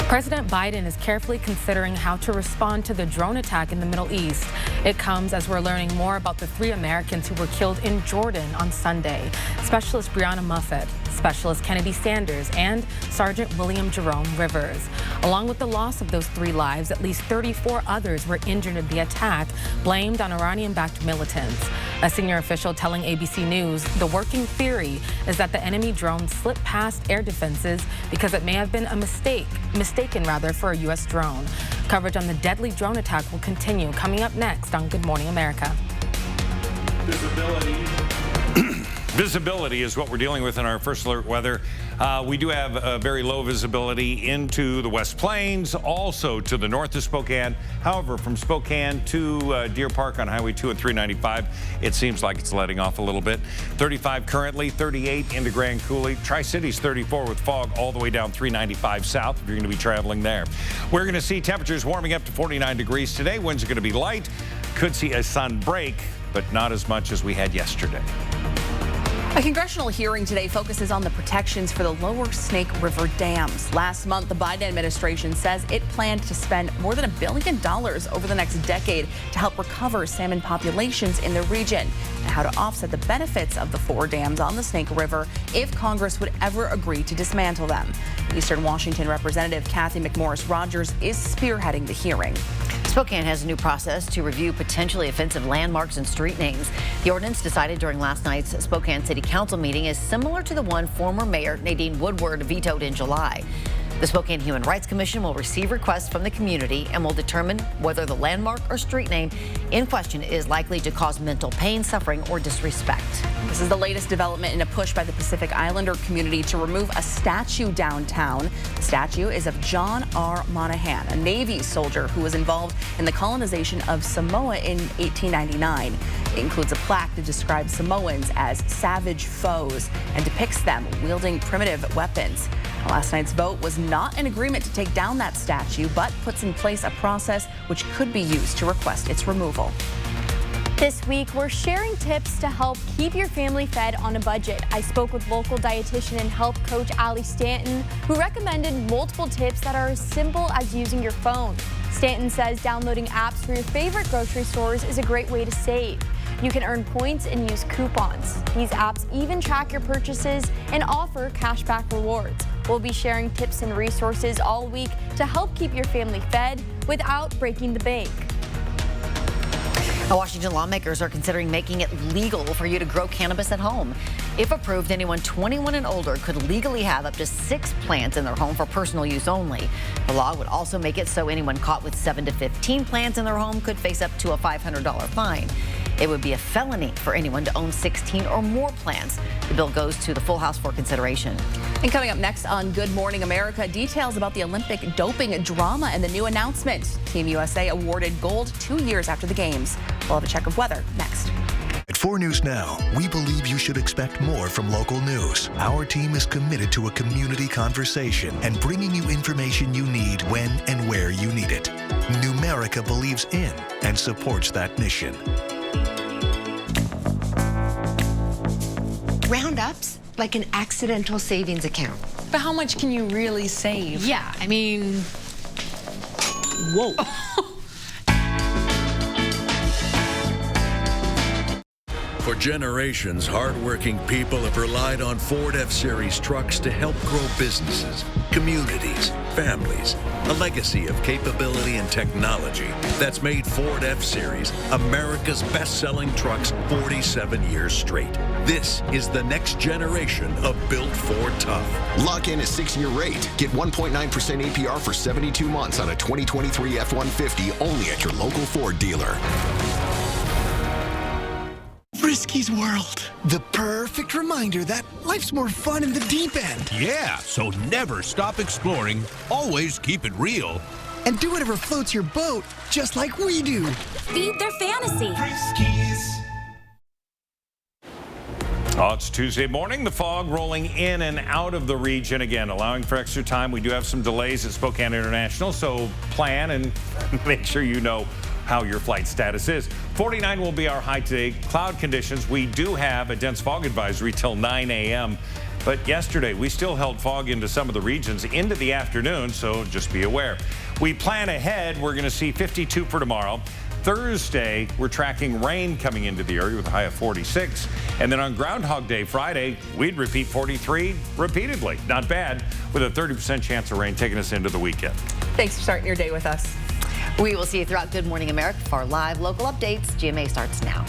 President Biden is carefully considering how to respond to the drone attack in the Middle East. It comes as we're learning more about the 3 Americans who were killed in Jordan on Sunday. Specialist Brianna Muffett, Specialist Kennedy Sanders, and Sergeant William Jerome Rivers. Along with the loss of those 3 lives, at least 34 others were injured in the attack, blamed on Iranian-backed militants. A senior official telling ABC News the working theory is that the enemy drone slipped past air defenses because it may have been a mistaken for a U.S. drone. Coverage on the deadly drone attack will continue coming up next on Good Morning America. Visibility is what we're dealing with in our first alert weather. We do have very low visibility into the West Plains, also to the north of Spokane. However, from Spokane to Deer Park on Highway 2 and 395, it seems like it's letting off a little bit. 35 currently, 38 into Grand Coulee. Tri-Cities 34 with fog all the way down 395 south if you're going to be traveling there. We're going to see temperatures warming up to 49 degrees today. Winds are going to be light. Could see a sun break, but not as much as we had yesterday. A congressional hearing today focuses on the protections for the Lower Snake River dams. Last month, the Biden administration says it planned to spend more than $1 billion over the next decade to help recover salmon populations in the region and how to offset the benefits of the 4 dams on the Snake River if Congress would ever agree to dismantle them. Eastern Washington Representative Kathy McMorris Rogers is spearheading the hearing. Spokane has a new process to review potentially offensive landmarks and street names. The ordinance decided during last night's Spokane City Council meeting is similar to the one former Mayor Nadine Woodward vetoed in July. The Spokane Human Rights Commission will receive requests from the community and will determine whether the landmark or street name in question is likely to cause mental pain, suffering, or disrespect. This is the latest development in a push by the Pacific Islander community to remove a statue downtown. The statue is of John R. Monahan, a Navy soldier who was involved in the colonization of Samoa in 1899. It includes a plaque that describes Samoans as savage foes and depicts them wielding primitive weapons. Last night's vote was not an agreement to take down that statue, but puts in place a process which could be used to request its removal. This week, we're sharing tips to help keep your family fed on a budget. I spoke with local dietitian and health coach Allie Stanton, who recommended multiple tips that are as simple as using your phone. Stanton says downloading apps for your favorite grocery stores is a great way to save. You can earn points and use coupons. These apps even track your purchases and offer cashback rewards. We'll be sharing tips and resources all week to help keep your family fed without breaking the bank. Now, Washington lawmakers are considering making it legal for you to grow cannabis at home. If approved, anyone 21 and older could legally have up to 6 plants in their home for personal use only. The law would also make it so anyone caught with 7 to 15 plants in their home could face up to a $500 fine. It would be a felony for anyone to own 16 or more plants. The bill goes to the full House for consideration. And coming up next on Good Morning America, details about the Olympic doping drama and the new announcement. Team USA awarded gold 2 years after the games. We'll have a check of weather next. At 4 News Now, we believe you should expect more from local news. Our team is committed to a community conversation and bringing you information you need when and where you need it. Numerica believes in and supports that mission. Roundup's like an accidental savings account. But how much can you really save? Yeah, I mean, whoa. For generations, hardworking people have relied on Ford F-Series trucks to help grow businesses, communities, families. A legacy of capability and technology that's made Ford F-Series America's best-selling trucks 47 years straight. This is the next generation of Built Ford Tough. Lock in a 6-year rate. Get 1.9% APR for 72 months on a 2023 F-150 only at your local Ford dealer. Frisky's World, the perfect reminder that life's more fun in the deep end. Yeah, so never stop exploring, always keep it real. And do whatever floats your boat, just like we do. Feed their fantasy. Friskies. Oh, it's Tuesday morning. The fog rolling in and out of the region again, allowing for extra time. We do have some delays at Spokane International, so plan and make sure you know how your flight status is. 49 will be our high today. Cloud conditions. We do have a dense fog advisory till 9 a.m. But yesterday, we still held fog into some of the regions into the afternoon, so just be aware. We plan ahead. We're going to see 52 for tomorrow. Thursday, we're tracking rain coming into the area with a high of 46. And then on Groundhog Day, Friday, we'd repeat 43 repeatedly. Not bad, with a 30% chance of rain taking us into the weekend. Thanks for starting your day with us. We will see you throughout Good Morning America for our live local updates. GMA starts now.